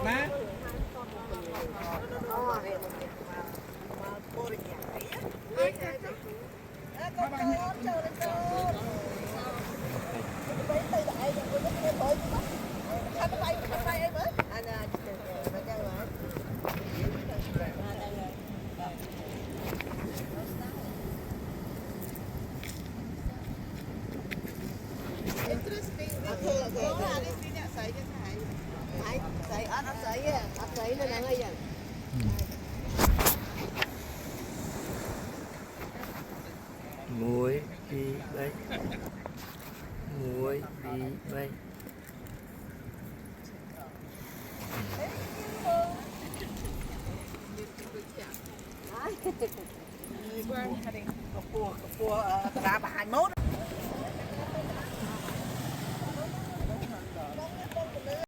má muối đi bay muối đi bay cua đá bà 21